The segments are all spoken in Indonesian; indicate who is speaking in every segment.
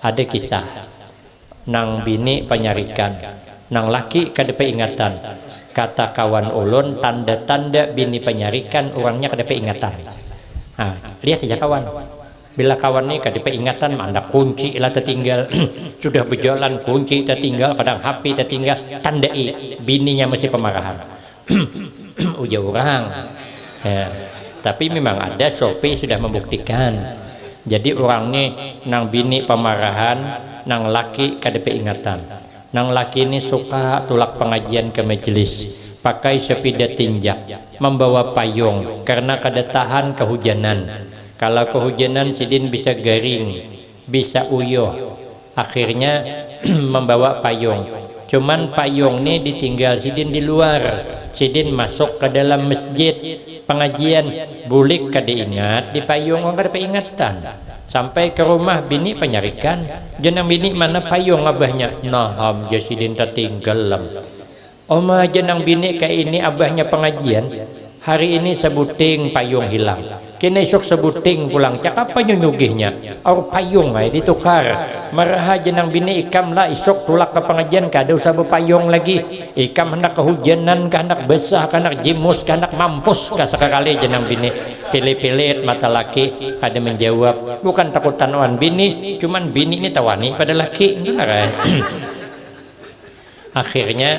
Speaker 1: ada kisah nang bini penyarikan, nang laki kadepe ingatan. Kata kawan ulun, tanda-tanda bini penyarikan orangnya kadepe ingatan. Lihat aja kawan, bila kawan ini kadepe ingatan, mana kunci lah tertinggal, sudah berjalan kunci tertinggal, kadang HP tertinggal, tandai bininya masih pemarahan. Ujar orang ya, tapi memang ada sofi sudah membuktikan. Jadi orang ini nang bini pemarahan, nang laki kadepe ingatan. Nang laki ini suka tulak pengajian ke majelis, pakai sepeda tinjak, membawa payung karena kada tahan kehujanan. Kalau kehujanan sidin bisa garing, bisa uyuh, akhirnya membawa payung. Cuman payung ini ditinggal sidin di luar, sidin masuk ke dalam masjid pengajian, bulik kada ingat di payung orang kada ingatan. Sampai ke rumah bini penyarikan, jenang bini mana payung abahnya, naham jasidin tertinggal. Oma jenang bini kayak ini abahnya pengajian, hari ini sebuting payung hilang, kini esok sebuting pulang, cak apa nyunyugihnya, or payung ay ditukar. Maraha jenang bini ikam lah esok tulak ke pengajian, kada usah berpayung lagi, ikam hendak kehujanan, hendak besar, hendak jimus, hendak mampus, sekali jenang bini pilih-pilih mata laki ada menjawab, bukan takutan wan bini, cuman bini ini tawani pada laki. Akhirnya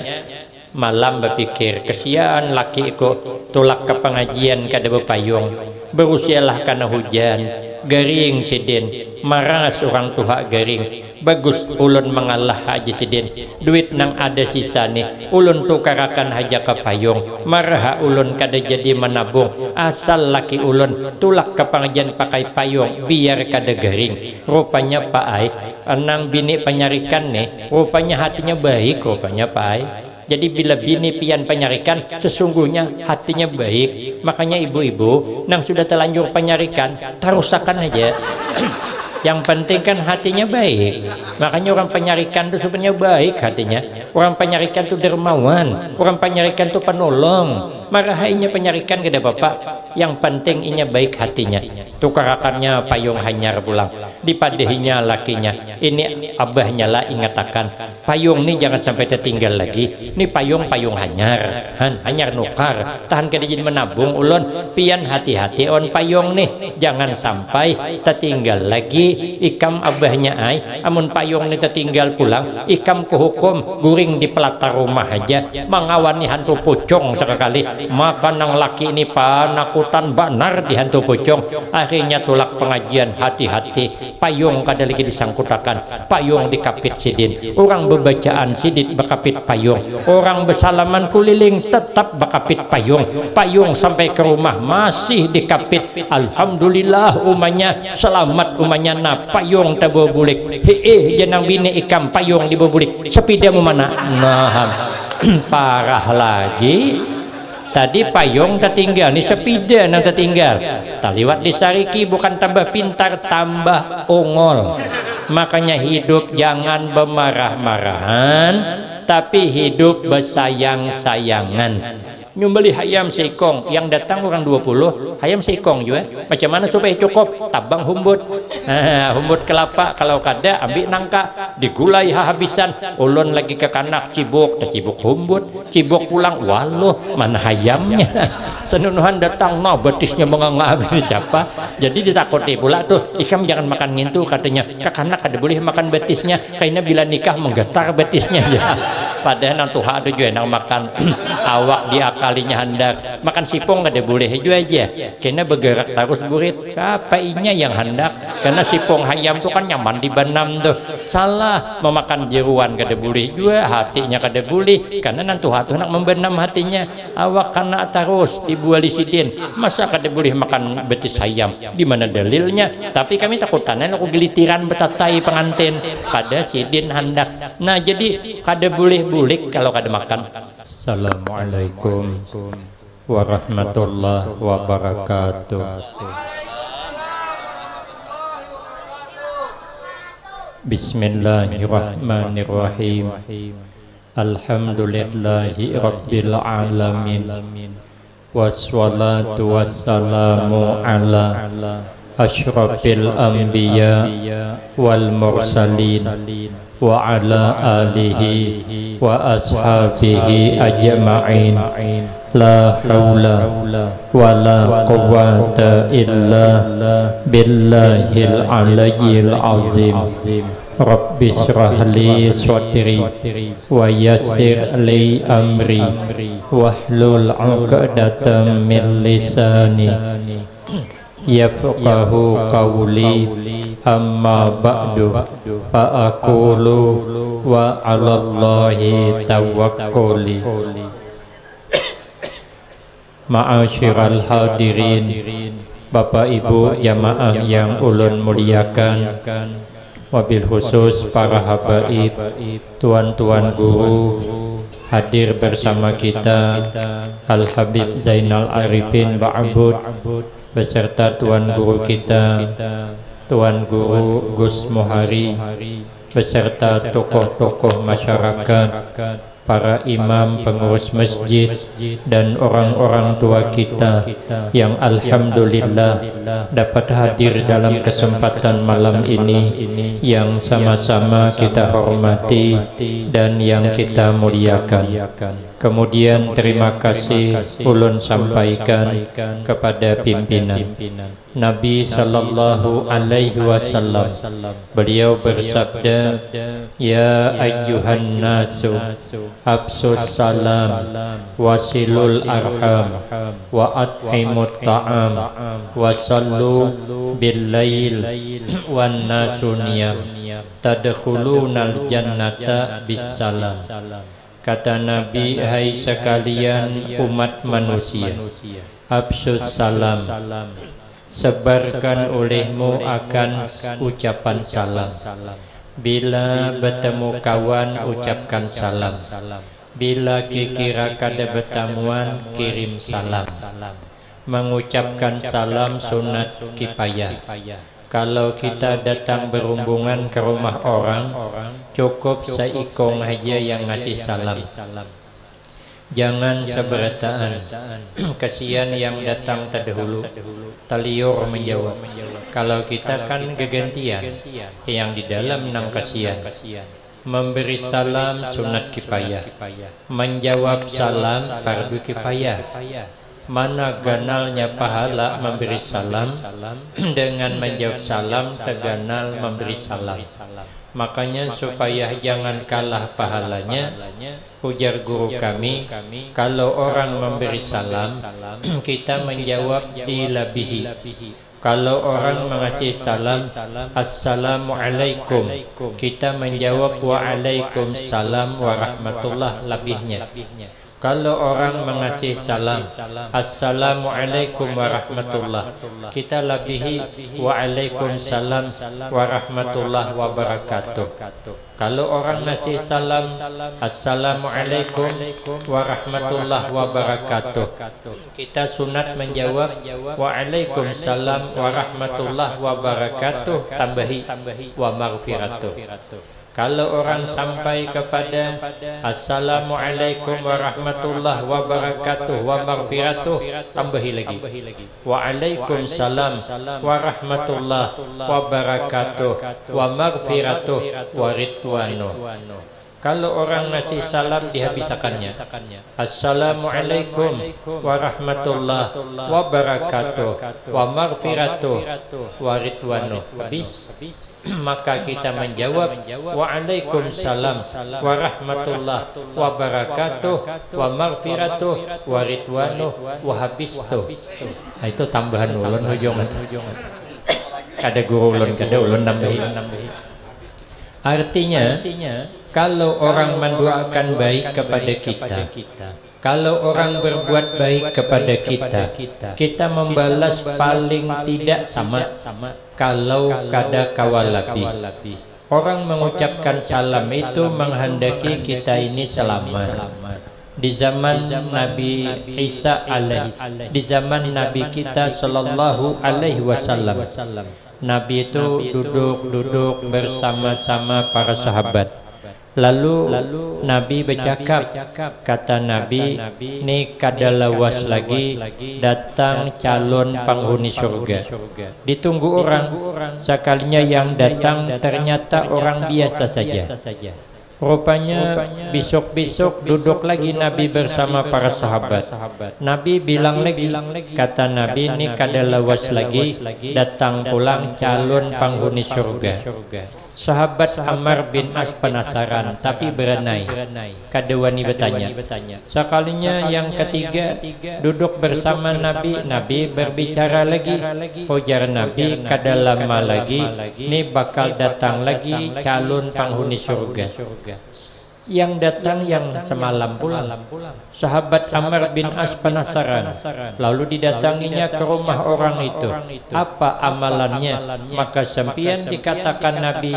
Speaker 1: malam berpikir, kesian laki ikut tulak ke pengajian kada berpayung, berusialah karena hujan, garing sidin, marah seorang tuha garing. Bagus ulun mengalah haji sidin, duit nang ada sisa nih ulun tukarakan haja ke payung. Marah ulun kada jadi menabung, asal laki ulun tulak ke pengajian pakai payung biar kada garing. Rupanya Pak Ai, nang bini penyarikan nih, rupanya hatinya baik, rupanya Pak Ai. Jadi bila bini pian penyarikan, sesungguhnya hatinya baik. Makanya ibu-ibu nang sudah terlanjur penyarikan, terusakan aja. Yang penting kan hatinya baik. Makanya orang penyarikan itu sebenarnya baik hatinya. Orang penyarikan itu dermawan, orang penyarikan itu penolong. Marahainya penyarikan kada bapak, yang penting inya baik hatinya. Tukarakannya payung hanyar pulang, dipadehinya lakinya. Ini abahnya lah ingatakan, payung ini jangan sampai tertinggal lagi. Ini payung hanyar, hanyar nukar. Tahan kada jadi menabung ulun, pian hati-hati on payung nih, jangan sampai tertinggal lagi. Ikam abahnya ai, amun payung ini tertinggal pulang, ikam kuhukum guring di pelatar rumah aja, mengawani hantu pucung sekali. Maka nang laki ini panakutan banar di hantu pucung. Akhirnya tulak pengajian, hati-hati, payung kada lagi disangkutakan, payung dikapit sidin. Orang bebacaan sidin bakapit payung, orang bersalaman kuliling tetap bakapit payung. Payung sampai ke rumah masih dikapit. Alhamdulillah umanya selamat, umanya na payung tabo bulik. Jenang bini ikam payung dibobulik, sepidamu mana? Nah, parah lagi. Tadi payung tertinggal, nih sepida yang tertinggal. Taliwat disariki bukan tambah pintar, tambah ongol. Makanya hidup jangan bermarah-marahan, tapi hidup bersayang-sayangan. Nyumbeli ayam seikong, yang datang orang 20, ayam seikong juga. Macam mana supaya cukup? Tabang humbut, humbut kelapa. Kalau kada ambil nangka, digulai habisan. Ulun lagi ke kanak cibuk, cibuk humbut, cibuk pulang, waluh mana ayamnya. Senunuhan datang, no betisnya menganga habis siapa. Jadi ditakuti pula tuh, ikam jangan makan ngintu katanya. Ke kanak kada boleh makan betisnya, kayaknya bila nikah menggetar betisnya ya. Padahal nanti ada juga yang makan awak diakalinya hendak makan sipong kada boleh juga aja, karena bergerak terus burit. Apa inya yang hendak? Karena sipong ayam tuh kan nyaman di benam tuh. Salah, memakan jeruan kada boleh juga, hatinya kada boleh, karena nanti hatu nak membenam hatinya. Awak kena terus dibuali sidin, masa kada boleh makan betis ayam? Di mana dalilnya? Tapi kami takutannya aku gelitiran betatai pengantin pada sidin hendak. Nah jadi kada boleh bulik kalau kada makan. Assalamualaikum warahmatullahi wabarakatuh. Bismillahirrahmanirrahim. Alhamdulillahi rabbil alamin. Wassalatu wassalamu ala asyrafil anbiya wal mursalin wa ala alihi wa ashabihi ajma'in. La haula wa la quwwata illa billahil aliyyil azim. Rabbi shrah li sadri wa yassir li amri wahlul 'uqdatam min lisani yafqahu qawli. Amma ba'du fa aqulu wa 'alallahi tawakkuli. Ma'asyiral hadirin, Bapak Ibu jamaah yang ulun muliakan, wabil khusus para habaib, tuan-tuan guru, hadir bersama kita Al Habib Zainal Arifin Ba'abud beserta tuan guru kita Tuan Guru Gus Muhari beserta tokoh-tokoh masyarakat, para imam, pengurus masjid, dan orang-orang tua kita yang alhamdulillah dapat hadir dalam kesempatan malam ini yang sama-sama kita hormati dan yang kita muliakan. Kemudian terima kasih ulun sampaikan kepada pimpinan Nabi sallallahu alaihi wasallam. Beliau bersabda, ya ayyuhan nasu absus salam wasilul arham wa at'imut ta'am wa sallu bil lail wan nasu niyam tadkhulunal jannata bis salam. Kata Nabi, hai sekalian umat manusia, absus salam, sebarkan olehmu akan ucapan salam. Bila bertemu kawan, ucapkan salam. Bila kira kada bertemuan, kirim salam. Mengucapkan salam sunat kifayah. Kalau kita datang berumbungan ke rumah orang, cukup seikong aja yang ngasih salam. Jangan seberataan. Kasihan yang datang terdahulu, teliur menjawab. Kalau kita kan kegantian, yang di dalam nang kasihan. Memberi salam sunat kifayah, menjawab salam fardu kifayah. Mana ganalnya pahala memberi salam dengan menjawab salam terganal memberi salam. Makanya supaya jangan kalah pahalanya, ujar guru kami, kalau orang memberi salam kita menjawab dilabihi. Kalau orang mengasih salam, assalamualaikum, kita menjawab waalaikumsalam warahmatullah lebihnya. Kalau orang mengasih salam, assalamualaikum warahmatullah, kita lebihi waalaikumsalam warahmatullah wabarakatuh. Kalau orang ngasih salam, assalamualaikum warahmatullah wabarakatuh, kita sunat menjawab waalaikumsalam warahmatullah wabarakatuh tambahi wa maghfiratuh. Kalau orang sampai kepada assalamualaikum warahmatullahi wabarakatuh wa maghfiratuh, tambahi lagi waalaikumsalam warahmatullahi wabarakatuh wa maghfiratuh wa ridwanuh. Kalau orang ngasih salam dihabisakannya assalamualaikum warahmatullahi wabarakatuh wa maghfiratuh wa ridwanuh, habis. Maka kita menjawab waalaikumsalam warahmatullah wabarakatuh wa maghfiratuh wa ridwanuh wa habistuh. Itu tambahan ulun hujung. Ada guru ulun, kada ulun nambahin. Artinya kalau orang mendoakan baik kepada kita, kalau orang berbuat baik kepada kita, kita membalas paling tidak sama kalau kada kawalabi. Orang mengucapkan salam itu menghendaki kita ini selamat. Di zaman Nabi Isa di zaman Nabi kita sallallahu alaihi wasallam, Nabi itu duduk bersama-sama para sahabat. Lalu Nabi bercakap, kata Nabi, ini kada lawas lagi datang calon penghuni surga. Ditunggu orang, sekalinya yang datang ternyata orang biasa saja. Rupanya besok-besok duduk lagi Nabi bersama para sahabat. Nabi bilang lagi, kata Nabi, ini kada lawas lagi datang pulang calon penghuni surga. Sahabat Ammar bin As penasaran, tapi berenai. Kada wani bertanya. Sekalinya yang ketiga duduk bersama Nabi, Nabi berbicara lagi. Ujar Nabi, kada lama lagi ini bakal datang lagi calon penghuni surga. Yang datang yang semalam pulang. Sahabat Ammar bin As penasaran, lalu didatanginya ke rumah orang itu. Apa amalannya? Maka sempian dikatakan Nabi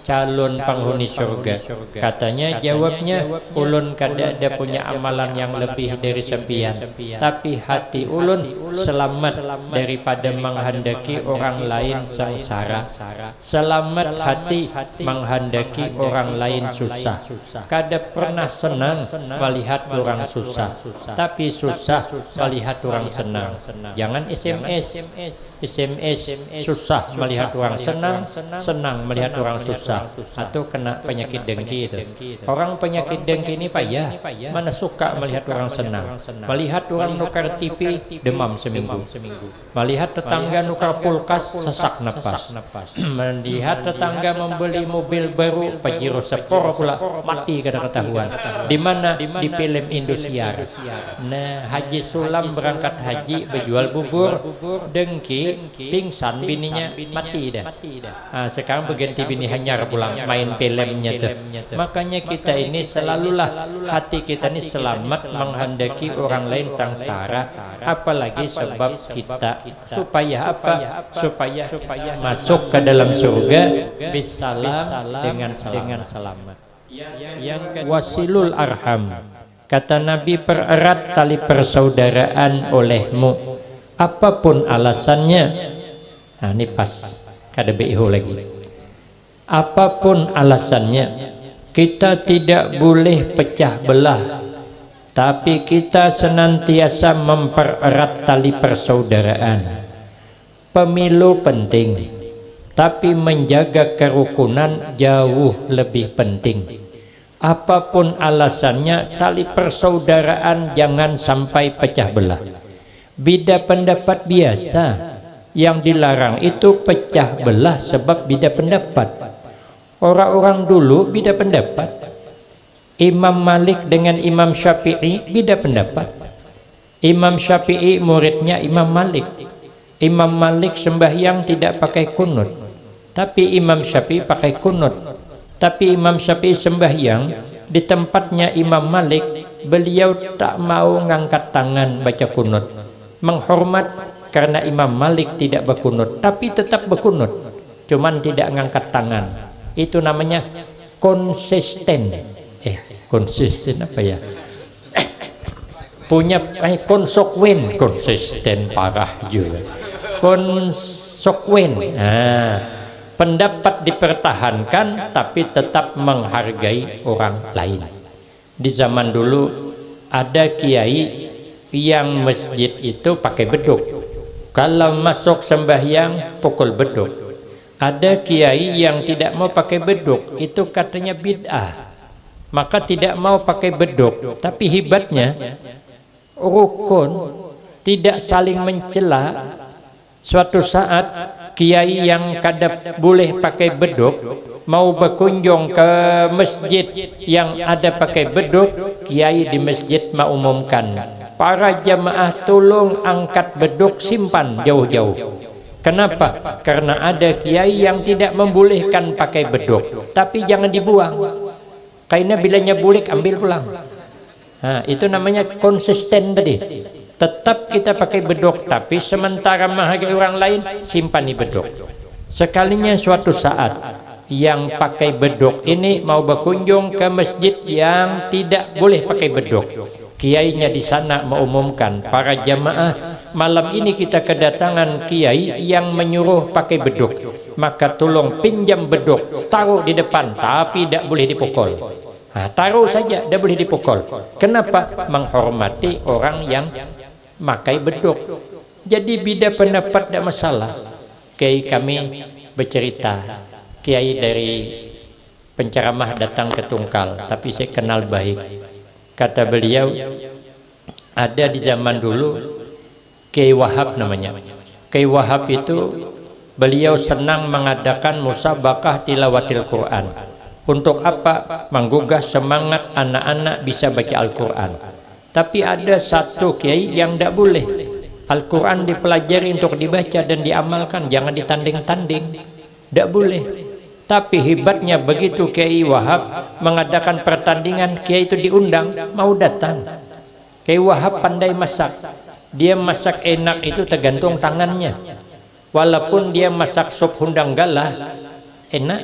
Speaker 1: calon penghuni surga. Katanya, jawabnya, ulun kada ada punya amalan yang lebih dari sempian, tapi hati ulun selamat daripada menghendaki orang lain sengsara. Selamat hati menghendaki orang lain susah. Kada pernah senang melihat orang susah, tapi susah melihat orang senang. Jangan SMS susah melihat orang senang, senang melihat orang susah, atau kena penyakit dengki itu. Orang penyakit dengki ini payah, mana suka melihat orang senang. Melihat orang nukar TV demam seminggu, melihat tetangga nukar pulkas sesak napas, melihat tetangga membeli mobil baru Pajero Sport pula mati kada ketahuan. Di mana? Di film Indosiar. Nah, Haji Sulam berangkat haji berjual bubur, dengki, pingsan bininya, mati dah. Sekarang berganti bini hanyar pulang main filmnya tuh. Makanya kita ini selalulah hati kita ini selamat menghendaki orang lain sengsara, apalagi sebab kita supaya apa? Supaya masuk ke dalam surga bisalam dengan selamat. Yang wasilul arham, kata Nabi, pererat tali persaudaraan olehmu apapun alasannya. Nah, ini pas kada beiho lagi. Apapun alasannya, kita tidak boleh pecah belah, tapi kita senantiasa mempererat tali persaudaraan. Pemilu penting, tapi menjaga kerukunan jauh lebih penting. Apapun alasannya, tali persaudaraan jangan sampai pecah belah. Beda pendapat biasa, yang dilarang itu pecah belah sebab beda pendapat. Orang-orang dulu beda pendapat. Imam Malik dengan Imam Syafi'i beda pendapat. Imam Syafi'i muridnya Imam Malik. Imam Malik sembahyang tidak pakai kunut, tapi Imam Syafi'i pakai kunut. Tapi Imam Syafi'i sembahyang di tempatnya Imam Malik, beliau tak mau ngangkat tangan baca kunut, menghormat karena Imam Malik tidak berkunut, tapi tetap berkunut, cuman tidak ngangkat tangan. Itu namanya konsisten. Konsisten apa ya? Punya konsekuen, konsisten parah juga. Konsekuen. Pendapat dipertahankan tapi tetap menghargai orang lain. Di zaman dulu ada kiai yang masjid itu pakai beduk. Kalau masuk sembahyang pukul beduk. Ada kiai yang tidak mau pakai beduk, itu katanya bid'ah. Maka tidak mau pakai beduk, tapi hebatnya rukun, tidak saling mencela. Suatu saat kiai yang kada boleh pakai beduk mau berkunjung ke masjid yang ada pakai beduk, kiai di masjid mengumumkan, para jamaah tolong angkat beduk, simpan jauh-jauh. Kenapa? Karena ada kiai yang tidak membolehkan pakai beduk, tapi jangan dibuang. Karena bilanya boleh ambil pulang. Nah, itu namanya konsisten tadi. Tetap kita pakai beduk, tapi sementara menghargai orang lain, simpan di beduk. Sekalinya suatu saat yang pakai beduk ini mau berkunjung ke masjid yang tidak boleh pakai beduk. Kiainya di sana mengumumkan, para jamaah, malam ini kita kedatangan kiai yang menyuruh pakai beduk. maka tolong pinjam beduk, taruh di depan, tapi tidak boleh dipukul. Nah, taruh saja, tidak boleh dipukul. Kenapa? Menghormati orang yang makai beduk. Jadi beda pendapat tidak masalah. Kiai kami bercerita, kiai dari penceramah datang ke Tungkal, tapi saya kenal baik. Kata beliau, ada di zaman dulu Kiai Wahab namanya. Kiai Wahab itu beliau senang mengadakan musabakah tilawatil Quran. Untuk apa? Menggugah semangat anak-anak bisa baca Al-Quran. Tapi ada satu kiai yang tidak boleh. Al-Quran dipelajari untuk dibaca dan diamalkan, jangan ditanding-tanding. Tidak boleh. Tapi hebatnya begitu Kiai Wahab mengadakan pertandingan, kiai itu diundang, mau datang. Kiai Wahab pandai masak. Dia masak enak itu tergantung tangannya. Walaupun dia masak sop hundang galah enak,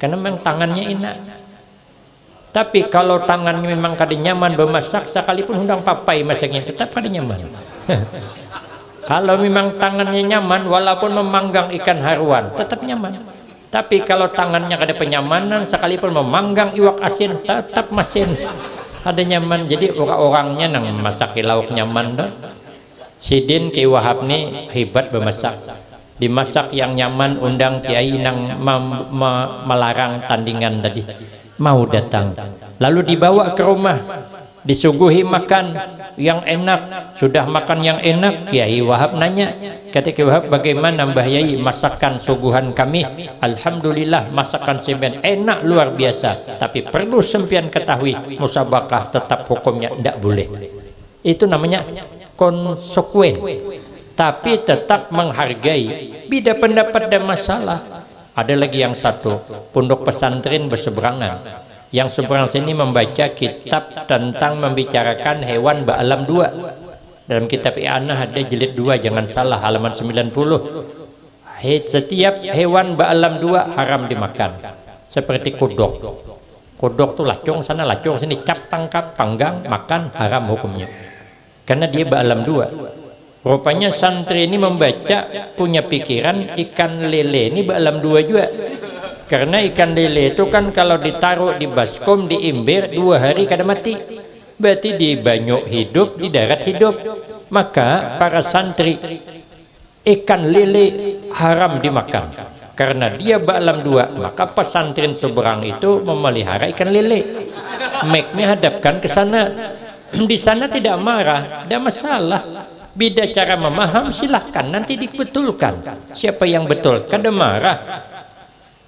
Speaker 1: karena memang tangannya enak. Tapi kalau tangannya memang kada nyaman bermasak, sekalipun hundang papai masaknya tetap kada nyaman. Kalau memang tangannya nyaman, walaupun memanggang ikan haruan tetap nyaman. Tapi kalau tangannya kada penyamanan, sekalipun memanggang iwak asin tetap masin ada nyaman. Jadi orang-orangnya nang masak lauk nyaman dah. Sidin Kiai Wahab ni hebat bermasak. Dimasak yang nyaman, undang kiai nang melarang tandingan tadi mau datang, lalu dibawa ke rumah, disuguhi makan yang enak. Sudah makan yang enak, Kiai Wahab nanya, kata Kiai Wahab, bagaimana Mbah Yai masakan suguhan kami? Alhamdulillah, masakan sempian enak luar biasa, tapi perlu sempian ketahui, musabakah tetap hukumnya tidak boleh. Itu namanya konsekuen, tapi tetap menghargai. Beda pendapat dan masalah. Ada lagi yang satu, pondok pesantren berseberangan. Yang seberang sini membaca kitab tentang membicarakan hewan ba'alam 2. Dalam kitab I'anah ada jilid 2, jangan salah, halaman 90. Setiap hewan ba'alam 2 haram dimakan. Seperti kodok. Kodok tuh lacung sana, lacung sini, cap, tangkap, panggang, makan, haram hukumnya. Karena dia ba'alam 2. Rupanya santri ini membaca, punya pikiran ikan lele ini ba'alam 2 juga. Karena ikan lele itu kan kalau ditaruh di baskom, diimbir 2 hari kada mati. Berarti di banyu hidup, di darat hidup. Maka para santri, ikan lele haram dimakan. Karena dia ba'alam 2, maka pesantren seberang itu memelihara ikan lele. Make-nya hadapkan ke sana. Di sana tidak marah, tidak masalah. Beda cara memaham, silahkan nanti dibetulkan. Siapa yang betul? Kada marah.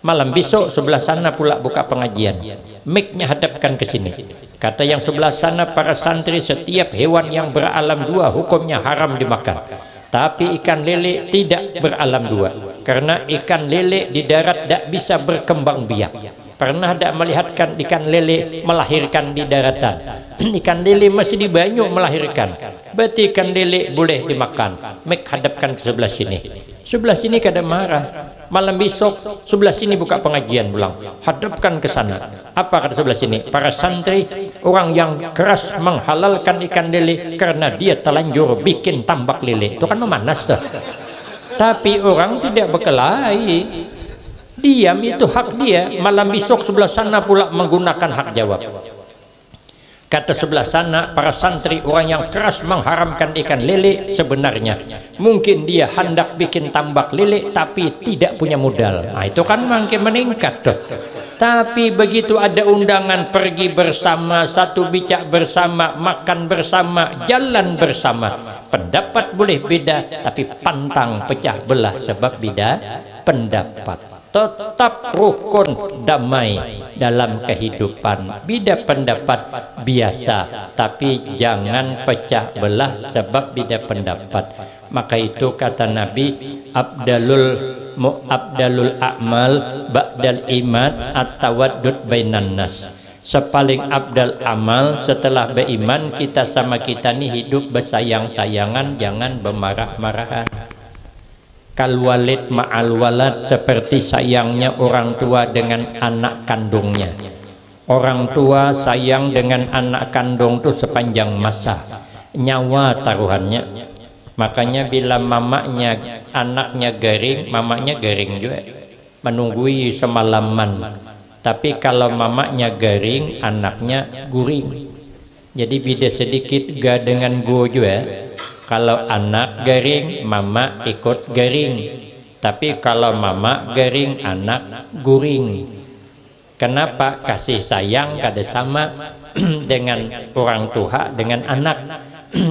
Speaker 1: Malam besok sebelah sana pula buka pengajian. Mic-nya hadapkan ke sini. Kata yang sebelah sana, para santri, setiap hewan yang beralam 2 hukumnya haram dimakan. Tapi ikan lele tidak beralam 2. Karena ikan lele di darat tidak bisa berkembang biak. Pernah tidak melihatkan ikan lele melahirkan di daratan? Ikan lele masih di banyu melahirkan. Berarti ikan lele boleh dimakan. Mek hadapkan ke sebelah sini. Sebelah sini kada marah. Malam besok sebelah sini buka pengajian pulang. Hadapkan ke sana. Apa kata sebelah sini? Para santri, orang yang keras menghalalkan ikan lele karena dia telanjur bikin tambak lele. Itu kan memanas tuh. Tapi orang tidak berkelahi. Diam, itu hak dia. Malam besok sebelah sana pula menggunakan hak jawab. Kata sebelah sana, para santri, orang yang keras mengharamkan ikan lele, sebenarnya mungkin dia hendak bikin tambak lele tapi tidak punya modal. Nah, itu kan makin meningkat tuh. Tapi begitu ada undangan pergi bersama, satu bicak bersama, makan bersama, jalan bersama, pendapat boleh beda, tapi pantang pecah belah sebab beda pendapat. Tetap rukun damai dalam kehidupan. Beda pendapat biasa, tapi jangan pecah belah sebab beda pendapat. Maka itu kata Nabi, abdalul a'mal ba'dal iman at-tawaddud bainan nas. Sepaling abdal amal setelah beriman, kita sama kita nih hidup bersayang-sayangan, jangan bermarah-marahan. Kal walid ma'al walad, seperti sayangnya orang tua dengan anak kandungnya. Orang tua sayang dengan anak kandung itu sepanjang masa, nyawa taruhannya. Makanya bila mamanya anaknya garing, mamanya garing juga. menunggui semalaman. Tapi kalau mamanya garing, anaknya guring. Jadi beda sedikit ga dengan go juga. Kalau anak garing, mama ikut garing. Tapi kalau mama garing, anak guring. Kenapa? Kasih sayang kada sama dengan orang tua dengan anak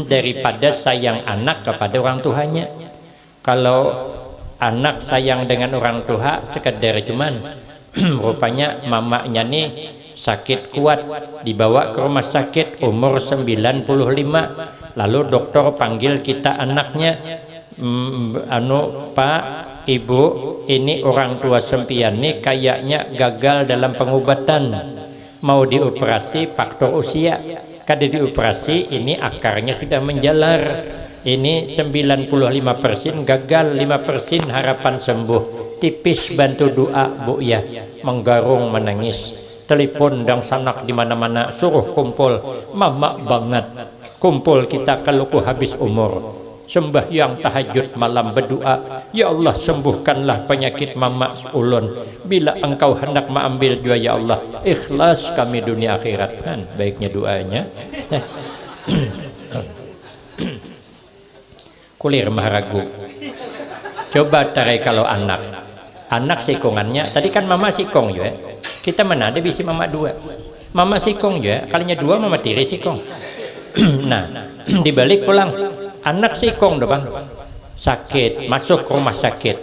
Speaker 1: daripada sayang anak kepada orang tuanya. Kalau anak sayang dengan orang tua sekedar cuman rupanya mamanya nih sakit kuat, dibawa ke rumah sakit umur 95, lalu dokter panggil kita anaknya, Pak, Ibu, ini orang tua sempian nih kayaknya gagal dalam pengobatan, mau dioperasi faktor usia, kada dioperasi ini akarnya sudah menjalar, ini 95% gagal, 5% harapan sembuh, tipis bantu doa Bu ya. Menggarung menangis, telepon dan sanak di mana-mana, suruh kumpul, mama banget, kumpul kita kalau ku habis umur, sembahyang tahajud malam berdoa, ya Allah sembuhkanlah penyakit mama ulun, bila engkau hendak mengambil jua ya Allah, ikhlas kami dunia akhirat. Kan baiknya doanya. Kulir maharagu. Coba tarik kalau anak sikongannya, tadi kan mama sikong juga, kita mana ada bisi mama dua, mama sikong juga, kalinya dua mama tiri sikong. Nah dibalik pulang anak sikong doang sakit, masuk ke rumah sakit,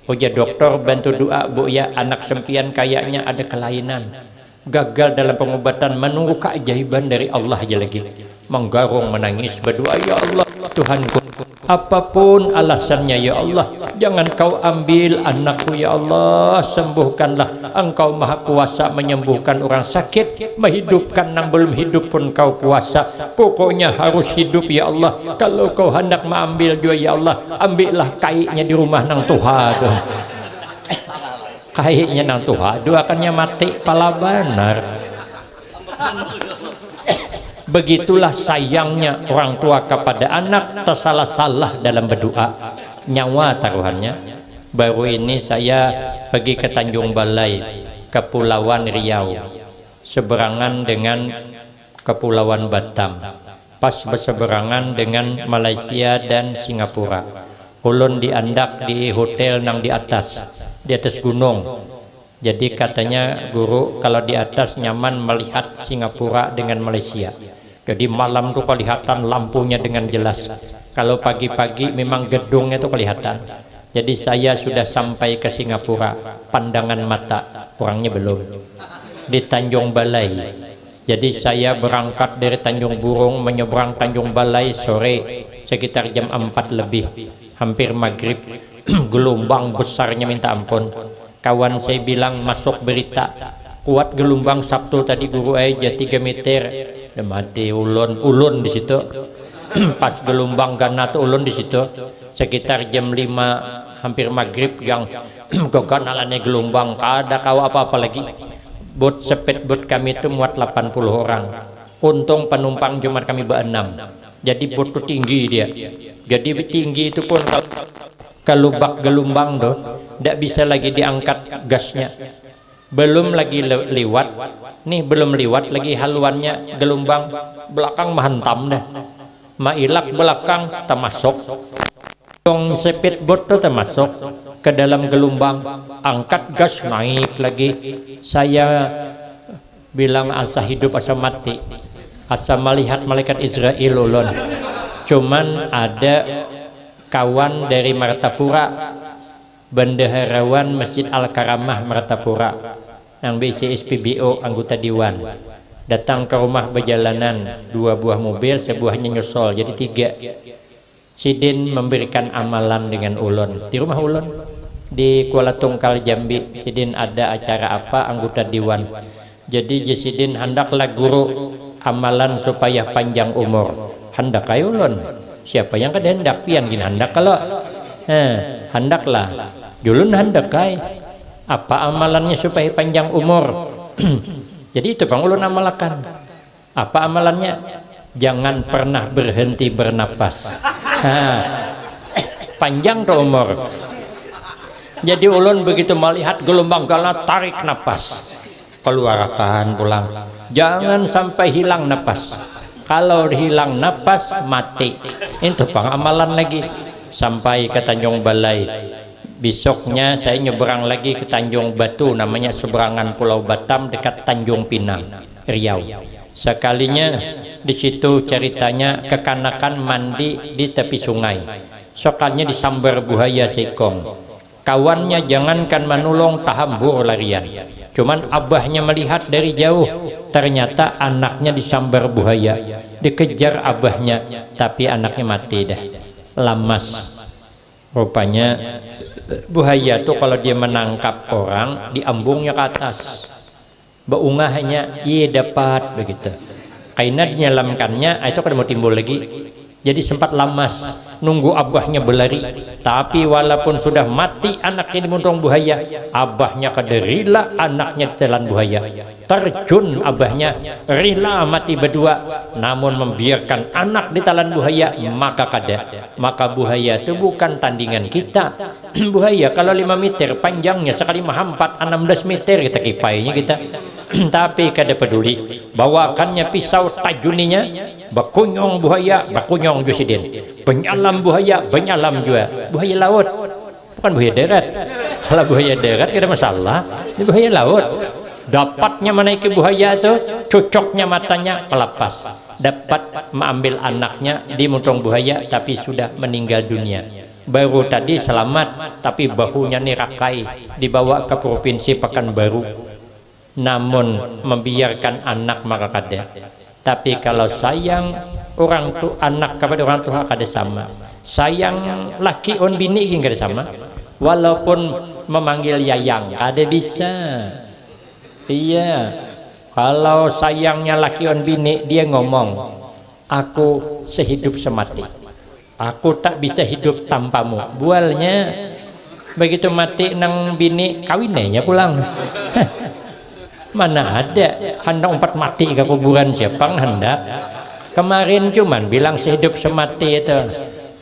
Speaker 1: oh ya dokter bantu doa Bu ya, anak sempian kayaknya ada kelainan, gagal dalam pengobatan, menunggu keajaiban dari Allah aja lagi. Menggarung menangis berdoa, ya Allah Tuhanku, apapun alasannya ya Allah, jangan kau ambil anakku ya Allah, sembuhkanlah, engkau maha kuasa menyembuhkan orang sakit, menghidupkan yang belum hidup pun kau kuasa, pokoknya harus hidup ya Allah, kalau kau hendak mengambil juga ya Allah, ambillah kayaknya di rumah nang Tuhan, kayaknya nang Tuhan doakannya mati pala benar. Begitulah sayangnya orang tua kepada anak, tersalah-salah dalam berdoa, nyawa taruhannya. Baru ini saya pergi ke Tanjung Balai, Kepulauan Riau, seberangan dengan Kepulauan Batam, pas berseberangan dengan Malaysia dan Singapura. Ulun diandak di hotel nang di atas gunung. Jadi katanya guru kalau di atas nyaman melihat Singapura dengan Malaysia. Jadi malam tuh kelihatan lampunya dengan jelas. Kalau pagi-pagi memang gedungnya tuh kelihatan. Jadi saya sudah sampai ke Singapura, pandangan mata, orangnya belum. Di Tanjung Balai. Jadi saya berangkat dari Tanjung Burung menyeberang Tanjung Balai sore sekitar jam 4 lebih, hampir maghrib. Gelombang besarnya minta ampun. Kawan saya bilang masuk berita kuat gelombang Sabtu tadi guru aja 3 meter, udah mati ulun di situ. Pas gelombang gana tuh ulun di situ sekitar jam 5 hampir maghrib yang kekanalannya gelombang, kada kau apa-apa lagi. Bot sepet bot kami itu muat 80 orang, untung penumpang cuma kami berenam, jadi bot itu tinggi dia, jadi tinggi itu pun kalau bak gelombang tuh tidak bisa lagi diangkat gasnya, belum lagi lewat nih, belum lewat lagi haluannya gelombang belakang menghantam dah, mailak belakang termasuk tong sepit bot tuh termasuk ke dalam gelombang, angkat gas naik lagi. Saya bilang asa hidup asa mati, asa melihat malaikat Israel ulun. Cuman ada kawan dari Martapura, bendaharawan Masjid Al-Karamah Martapura yang BC SPBO anggota Dewan, datang ke rumah berjalanan 2 buah mobil, sebuahnya nyusul jadi 3. Sidin memberikan amalan dengan ulun di rumah ulun di Kuala Tungkal Jambi. Sidin ada acara apa anggota Dewan, jadi Sidin hendaklah guru amalan supaya panjang umur, hendak kayu ulun. Siapa yang kada hendak pian gin hendak kalau hendaklah julun hendak kai apa amalannya supaya panjang umur. Jadi itu bang ulun amalkan. Apa amalannya? Jangan pernah berhenti bernapas. Panjang tuh umur. Jadi ulun begitu melihat gelombang galana tarik napas, keluarkan pulang, jangan sampai hilang napas. Kalau hilang napas mati. Itu pengamalan lagi sampai ke Tanjung Balai. Besoknya saya nyeberang lagi ke Tanjung Batu, namanya seberangan Pulau Batam dekat Tanjung Pinang, Riau. Sekalinya di situ ceritanya kekanakan mandi di tepi sungai. Sokalnya disambar buaya sekong. Kawannya jangankan menolong, tahambur larian. Cuman abahnya melihat dari jauh, ternyata anaknya disambar buaya. Dikejar abahnya, tapi anaknya mati dah, lamas. Rupanya buaya tuh kalau dia menangkap orang, diambungnya ke atas, beungahnya iya dapat begitu. Karena dinyalamkannya itu kan mau timbul lagi. Jadi sempat lamas nunggu abahnya berlari, tapi walaupun sudah mati anaknya di muntung buaya, abahnya kada rela anaknya ditelan buaya. Terjun abahnya, rela mati berdua, namun membiarkan anak ditelan buaya, maka kada. Maka buaya itu bukan tandingan kita. Buaya kalau 5 meter panjangnya sekali mahampat 16 meter kita kipainya kita. Tapi kada peduli, bawakannya pisau tajuninya, bakunyong buaya, bakunyong jusidin, penyalam buaya, penyalam juga. Buaya laut, bukan buaya darat. Kalau buaya darat kada masalah, ini buaya laut. Dapatnya menaiki buaya itu, cocoknya matanya melepas, dapat mengambil anaknya di muntung buaya, tapi sudah meninggal dunia. Baru tadi selamat, tapi bahunya nirakai, dibawa ke provinsi Pekanbaru. Namun membiarkan anak maka kada. Tapi kalau sayang orang tu anak kepada orang tua kada sama. Sayang laki on bini kada sama. Walaupun memanggil yayang kada bisa. Iya. Kalau sayangnya laki on bini, dia ngomong, aku sehidup semati. Aku tak bisa hidup tanpamu. Bualnya begitu mati nang bini kawinnya pulang. Mana ada hendak 4 mati ke kuburan, siapa hendak. Kemarin cuman bilang sehidup semati itu,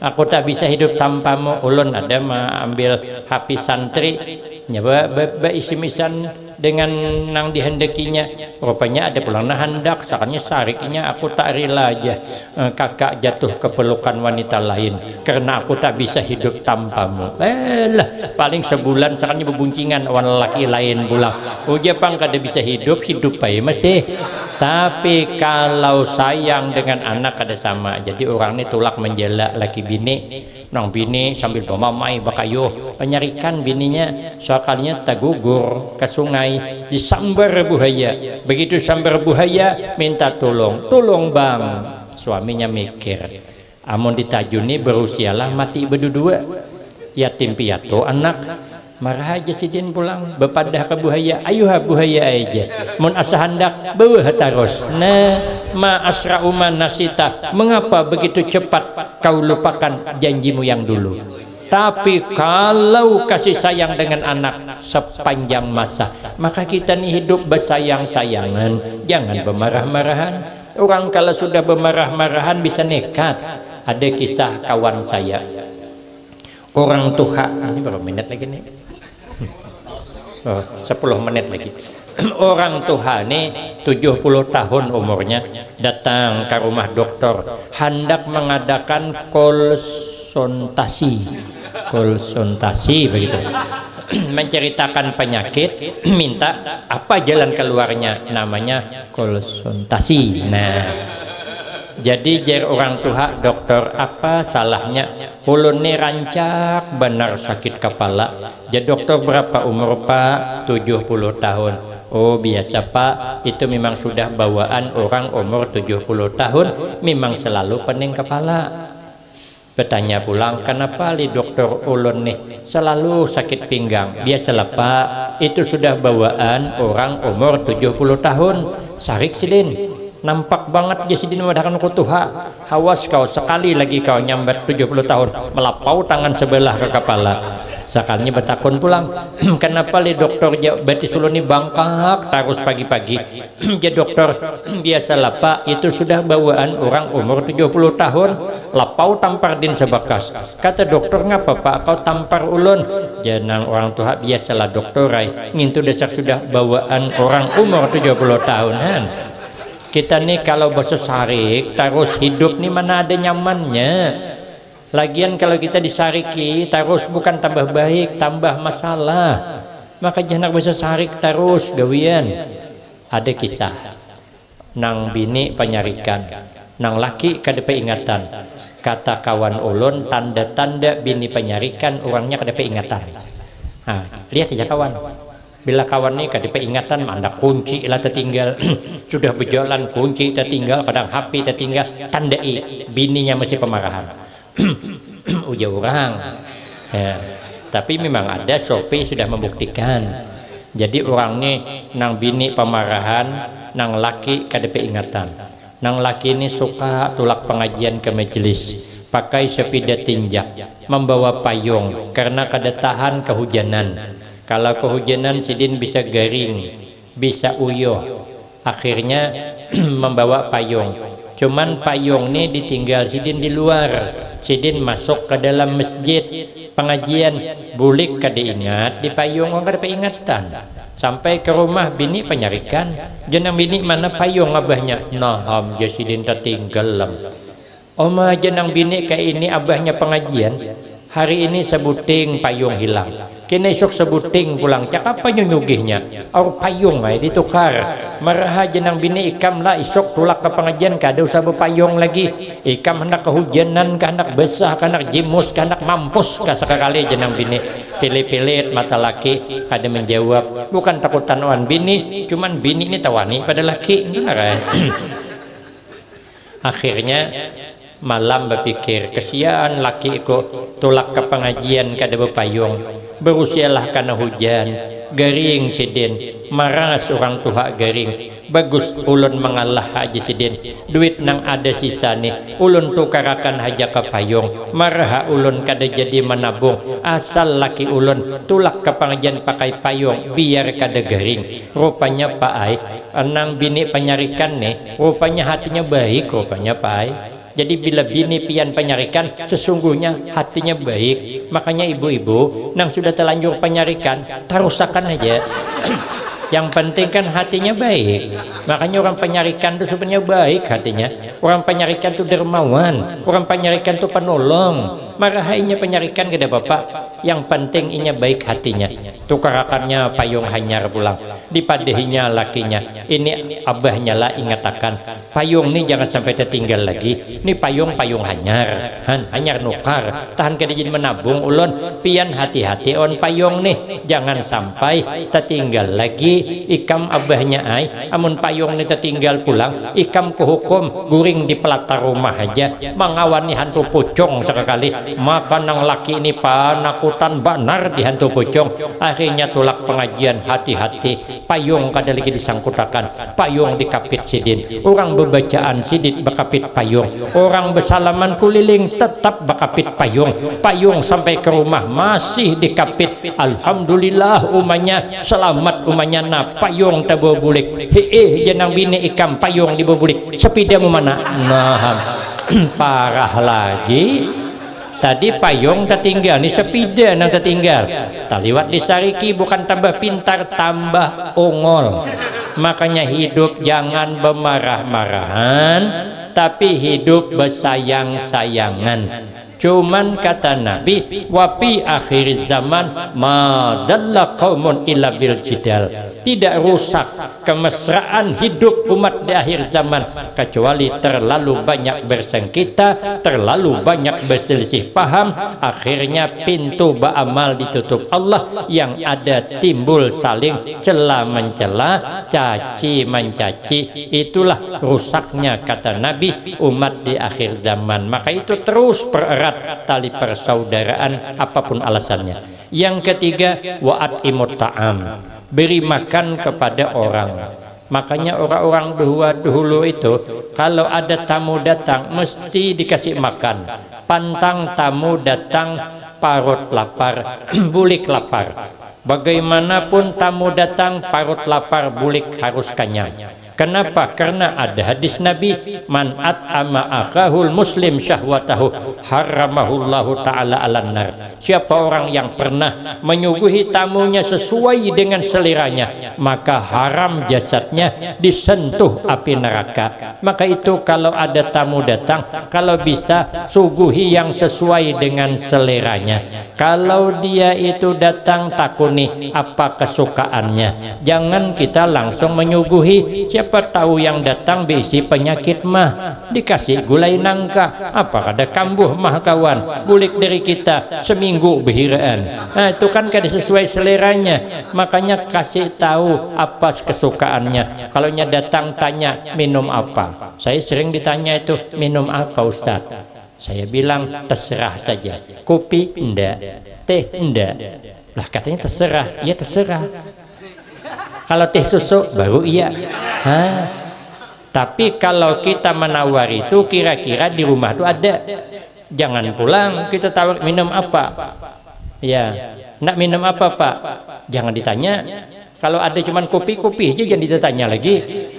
Speaker 1: aku tak bisa hidup tanpamu. Ulun ada ambil HP santri nyoba isi-misan dengan nang dihendakinya, rupanya ada pulang nah hendak sakannya sariknya, aku tak rela aja kakak jatuh ke pelukan wanita lain karena aku tak bisa hidup tanpamu. Lah paling sebulan sakannya bebuncingan wan laki lain pulang, ujapang kada bisa hidup aja masih. Tapi kalau sayang dengan anak kada sama. Jadi orang ini tulak menjela laki bini, nang bini sambil mamai bakayuh penyarikan bininya, soalnya tagugur ke sungai disambar buaya. Begitu sambar buaya minta tolong bang. Suaminya mikir, amun ditajuni berusialah mati berdua, yatim piatu anak. Marah aja sidin pulang bepadah ke buaya, ayo buaya aja mun asa hendak beuh taros. Nah ma asra'u man nasita, mengapa begitu cepat kau lupakan janjimu yang dulu. Tapi kalau kasih sayang dengan anak sepanjang masa, maka kita nih hidup bersayang-sayangan, jangan bermarah-marahan. Orang kalau sudah bermarah-marahan bisa nekat. Ada kisah kawan saya, orang tua, ini berapa menit lagi nih? 10 menit lagi. Orang tua nih 70 tahun umurnya, datang ke rumah dokter hendak mengadakan konsultasi begitu. Menceritakan penyakit, minta apa jalan keluarnya, namanya konsultasi. Nah, jadi jar orang tua, dokter apa salahnya? Ulun nih rancak benar sakit kepala. Jadi dokter berapa umur pak? 70 tahun. Oh biasa pak, itu memang sudah bawaan orang umur 70 tahun, memang selalu pening kepala. Bertanya pulang, kenapa li dokter ulun nih selalu sakit pinggang? Biasalah pak, itu sudah bawaan orang umur 70 tahun. Sarik sidin, nampak banget ya sidin wadahkan kutuha. Awas kau sekali lagi kau nyambat 70 tahun melapau tangan sebelah ke kepala. Sakalnya betakun pulang, kenapa le dokter bati sulun ni bangkak terus pagi-pagi. Ya dokter, biasalah Pak, itu sudah bawaan orang umur 70 tahun, lapau tampar din sebakas. Kata dokter, ngapa Pak kau tampar ulun? Jangan orang tua, biasalah dokter, ngintu dasar sudah bawaan orang umur 70 tahunan. Kita nih kalau basuh sarik terus hidup nih mana ada nyamannya. Lagian kalau kita disariki terus bukan tambah baik, tambah masalah. Maka jangan basuh sarik terus gawian. Ada kisah nang bini penyarikan, nang laki kadepe ingatan. Kata kawan ulun, tanda-tanda bini penyarikan orangnya kadepe ingatan. Nah, lihat aja kawan. Bila kawan ini kadepe ingatan, mana kunci lah tertinggal. Sudah berjalan kunci tertinggal, kadang HP tertinggal, tandai bininya masih pemarahan. Ujar orang ya, tapi memang ada Sofi sudah membuktikan. Jadi orang ini nang bini pemarahan, nang laki kadepe ingatan. Nang laki ini suka tulak pengajian ke majelis, pakai sepeda tinjak, membawa payung karena kada tahan kehujanan. Kalau kehujanan sidin bisa garing, bisa uyuh, akhirnya membawa payung. Cuman payung ini ditinggal sidin di luar. Sidin masuk ke dalam masjid pengajian, bulik kada ingat di payung, orang kada peingatan. Sampai ke rumah bini penyarikan, jenang bini mana payung abahnya? Naham jasidin tertinggal. Oma jenang bini kayak ini abahnya pengajian. Hari ini sebuting payung hilang, kini esok sebuting pulang. Cak apa nyunyugihnya? Or payung ay ditukar. Maraha jenang bini ikam lah esok tulak ke pengajian kada usah berpayung lagi. Ikam hendak kehujanan, hendak besar, hendak jimus, hendak mampus sekali jenang bini. Pilih-pilih mata laki kada menjawab. Bukan takutan wan bini, cuman bini ini tawani pada laki. Akhirnya malam berpikir, kesian laki ikut tulak ke pengajian kada berpayung, berusialah karena hujan, garing sidin, marah seorang tua garing. Bagus ulun mengalah haji sidin, duit nang ada sisa nih ulun tukarakan haja ke payung. Marah ulun kada jadi menabung, asal laki ulun tulak ke pengajian pakai payung biar kada garing. Rupanya Pak Ai, nang bini penyarikan nih, rupanya hatinya baik rupanya Pak Ai. Jadi bila bini pian penyarikan, sesungguhnya hatinya baik. Makanya ibu-ibu nang sudah terlanjur penyarikan, terusakan aja. Yang penting kan hatinya baik. Makanya orang penyarikan itu sebenarnya baik hatinya. Orang penyarikan itu dermawan, orang penyarikan itu penolong. Marahainya penyarikan kada bapak, yang penting inya baik hatinya. Tukarakannya payung hanyar pulang, dipadehinya lakinya. Ini abahnya lah ingatakan, payung ini jangan sampai tertinggal lagi. Ini payung hanyar, hanyar nukar. Tahan kada jadi menabung ulun, pian hati-hati on payung nih, jangan sampai tertinggal lagi. Ikam abahnya ai, amun payung ini tertinggal pulang, ikam kuhukum guring di pelatar rumah aja, mengawani hantu pucung sekali. Maka nang laki ini panakutan banar di hantu pucung. Akhirnya tulak pengajian, hati-hati payung kada lagi disangkutakan, payung dikapit sidin. Orang bebacaan sidin bakapit payung, orang bersalaman kuliling tetap bakapit payung. Payung sampai ke rumah masih dikapit. Alhamdulillah umanya selamat umanya. Nah payung tabobulik. Jenang bini ikam payung dibobulik. Sepidamu mana? Nah parah lagi. Tadi payung tertinggal, nih sepida nang tertinggal. Taliwat disariki bukan tambah pintar, tambah ongol. Makanya hidup jangan bermarah-marahan, tapi hidup bersayang-sayangan. Cuman kata Nabi, wapi akhir zaman madalla qaumun illa bil jidal. Tidak rusak kemesraan hidup umat di akhir zaman kecuali terlalu banyak bersengketa, terlalu banyak berselisih paham. Akhirnya pintu beramal ditutup Allah, yang ada timbul saling cela mencela, caci mencaci. Itulah rusaknya kata Nabi umat di akhir zaman. Maka itu terus pererat tali persaudaraan apapun alasannya. Yang ketiga, wa'at imut ta'am, beri makan kepada orang. Makanya orang-orang dahulu itu kalau ada tamu datang mesti dikasih makan. Pantang tamu datang parut lapar, bulik lapar. Bagaimanapun tamu datang, parut lapar, bulik harus kenyang. Kenapa? Karena ada hadis Nabi, man at'ama akhahul muslim syahwatahu haramahullahu ta'ala alan nar. Siapa orang yang pernah menyuguhi tamunya sesuai dengan seleranya, maka haram jasadnya disentuh api neraka. Maka itu kalau ada tamu datang, kalau bisa suguhi yang sesuai dengan seleranya. Kalau dia itu datang takuni apa kesukaannya, jangan kita langsung menyuguhi. Siapa tahu yang datang berisi penyakit mah, dikasih gulai nangka, apa ada kambuh mah kawan, bulik dari kita seminggu behiraan. Nah itu kan kada sesuai seleranya, makanya kasih tahu apa kesukaannya. Kalau nya datang tanya minum apa, saya sering ditanya itu minum apa Ustaz, saya bilang terserah saja, kopi enggak, teh enggak, lah katanya terserah, ya terserah. Kalau teh susu baru iya. Tapi kalau kita menawar itu kira-kira di rumah itu ada. Jangan pulang kita tawar minum apa. Ya, nak minum apa Pak? Jangan ditanya. Kalau ada cuman kopi aja jangan ditanya lagi.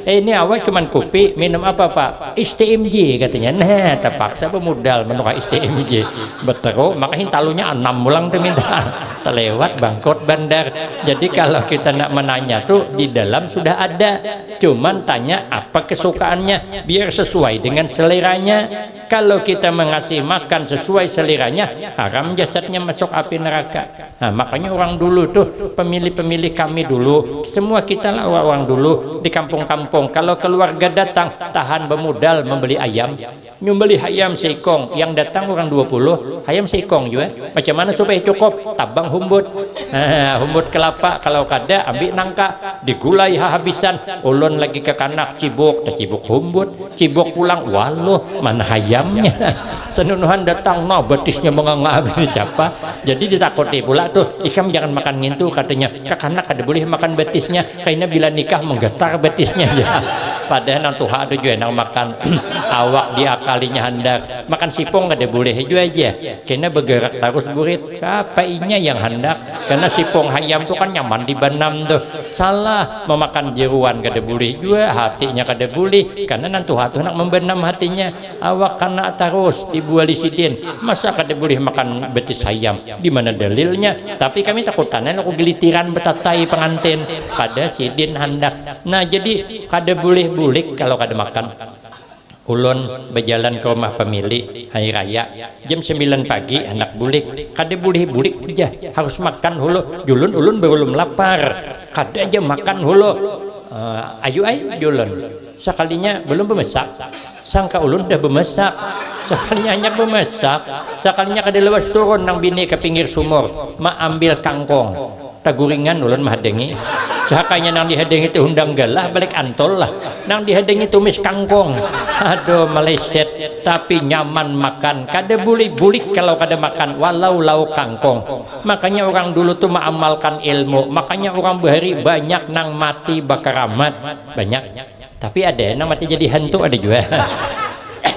Speaker 1: Ini awal cuman kopi, minum apa Pak? ISTMJ katanya. Nah, terpaksa pemodal menukar ISTMJ. Betul, makanya talunya 6 mulang tuh minta. Terlewat bangkot bandar. Jadi kalau kita nak menanya tuh di dalam sudah ada. Cuman tanya apa kesukaannya biar sesuai dengan seleranya. Kalau kita mengasih makan sesuai seleranya, haram jasadnya masuk api neraka. Nah, makanya orang dulu tuh, pemilih-pemilih kami dulu, semua kita lah orang dulu di kampung-kampung, kalau keluarga datang, tahan bermodal membeli ayam, nyumbeli ayam seikong, yang datang orang 20, ayam seikong juga. Macam mana supaya cukup? Tabang humbut, humbut kelapa, kalau kada ambil nangka, digulai habisan, ulun lagi ke kanak cibuk, cibuk humbut, cibuk pulang, waluh, mana ayamnya? Senunuhan datang, no betisnya menganga siapa? Jadi ditakuti pula tuh, ikam jangan makan ngintu katanya, kakanak kada boleh makan betisnya, kayaknya bila nikah menggetar betisnya ya. Padahal nang tuha ada juga nang makan awak diakalinya hendak makan sipong kada boleh juga aja, kayaknya bergerak terus burit. Kapainya yang hendak, karena sipong ayam tuh kan nyaman di benam tuh. Salah, memakan jeruan kada boleh juga, hatinya kada boleh, karena nang tuha tuh nak membenam hatinya. Awak kana terus dibuali sidin, masa kada boleh makan betis ayam? Di mana dalilnya? Tapi kami takutannya aku gelitiran betatai pengantin pada sidin hendak. Nah jadi kada boleh bulik kalau kada makan. Ulun berjalan ke rumah pemilik hari raya jam 9 pagi anak bulik, kada boleh bulik aja, harus makan hulu. Julun ulun belum lapar, kada aja makan hulu. Ayu julun sekalinya belum bemesak, sangka ulun udah bemesak, sekalinya hanya bemesak, sekalinya kada lewas turun nang bini ke pinggir sumur, ma ambil kangkong, taguringan ulun mahadengi. Cakanya nang dihadengi itu undang galah balik antol lah, nang dihadengi tumis kangkong, aduh meleset tapi nyaman makan. Kada boleh bulik kalau kada makan walau lauk kangkong. Makanya orang dulu tuh mengamalkan ilmu, makanya orang bahari banyak nang mati bakaramat banyak, tapi ada nang mati jadi hantu ada juga.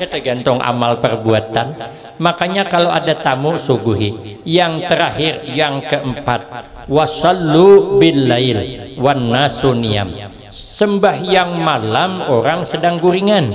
Speaker 1: Tergantung amal perbuatan. Makanya kalau ada tamu suguhi. Yang terakhir, yang keempat, wasallu bil lail wan nasu niyam. Sembahyang malam orang sedang guringan,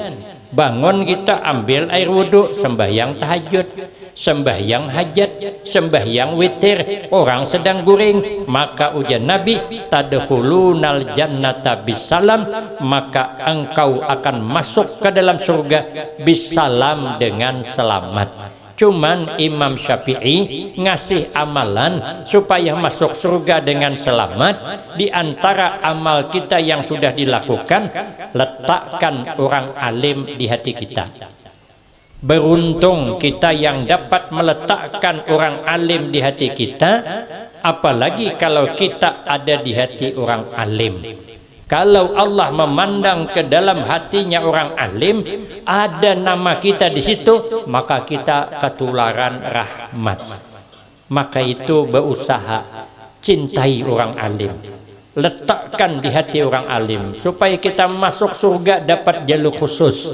Speaker 1: bangun kita ambil air wudhu, sembahyang tahajud, sembahyang hajat, sembahyang witir, orang sedang guring. Maka ujar Nabi, tadkhulunal jannata bisalam, maka engkau akan masuk ke dalam surga bisalam, dengan selamat. Cuman Imam Syafi'i ngasih amalan supaya masuk surga dengan selamat. Di antara amal kita yang sudah dilakukan, letakkan orang alim di hati kita. Beruntung kita yang dapat meletakkan orang alim di hati kita, apalagi kalau kita ada di hati orang alim. Kalau Allah memandang ke dalam hatinya orang alim, ada nama kita di situ, maka kita ketularan rahmat. Maka itu berusaha cintai orang alim, letakkan di hati orang alim supaya kita masuk surga dapat jalur khusus.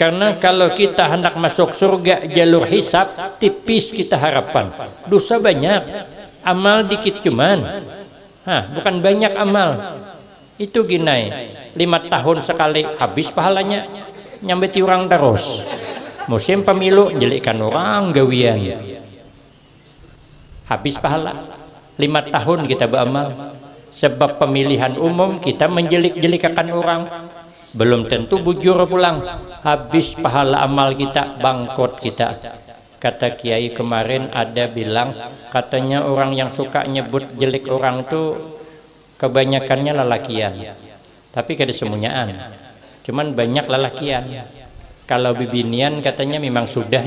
Speaker 1: Karena kalau kita hendak masuk surga jalur hisab, tipis kita harapan. Dosa banyak, amal dikit cuman. Bukan banyak amal. Itu ginai 5 tahun sekali habis pahalanya, nyambeti orang terus. Musim pemilu jelikkan orang gawian, habis pahala. 5 tahun kita beramal. Sebab pemilihan umum kita menjelik-jelikakan orang, belum tentu bujur pulang, habis pahala amal kita, bangkrut kita. Kata kiai kemarin ada bilang, katanya orang yang suka nyebut jelek orang tuh kebanyakannya lelakian, tapi kada semuanyaan, cuman banyak lelakian. Kalau bibinian katanya memang sudah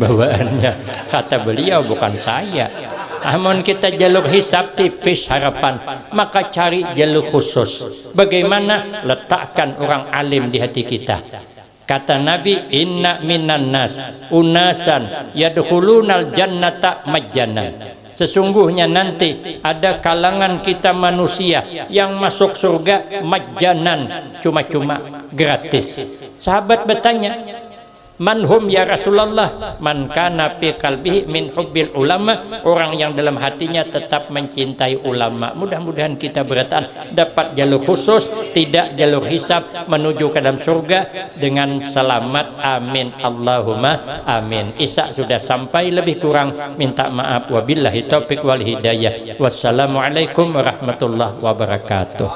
Speaker 1: bawaannya, kata beliau, bukan saya. Namun kita jalur hisab tipis harapan, maka cari jalur khusus. Bagaimana? Letakkan orang alim di hati kita. Kata Nabi, inna minan nas unasan yadkhulunal jannata majjanan. Sesungguhnya nanti ada kalangan kita manusia yang masuk surga majjanan, cuma-cuma, gratis. Sahabat bertanya, manhum ya Rasulullah? Man kana fi qalbihi min hubbil ulama, orang yang dalam hatinya tetap mencintai ulama. Mudah-mudahan kita bertahan dapat jalur khusus, tidak jalur hisab, menuju ke dalam surga dengan selamat. Amin Allahumma amin. Isya sudah sampai, lebih kurang minta maaf. Wabillahi taufiq wal hidayah. Wassalamualaikum warahmatullahi wabarakatuh.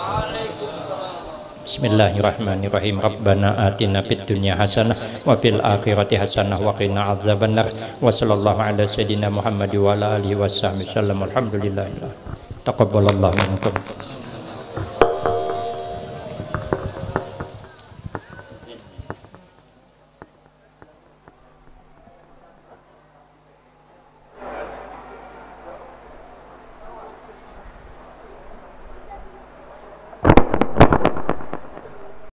Speaker 1: Bismillahirrahmanirrahim. Rabbana atina fid dunya hasanah wa fil akhirati hasanah wa qina adzabannar. Wa sallallahu ala sayidina Muhammad wa ala alihi wasahbihi wasallam. Alhamdulillah. Taqabbalallahu minkum.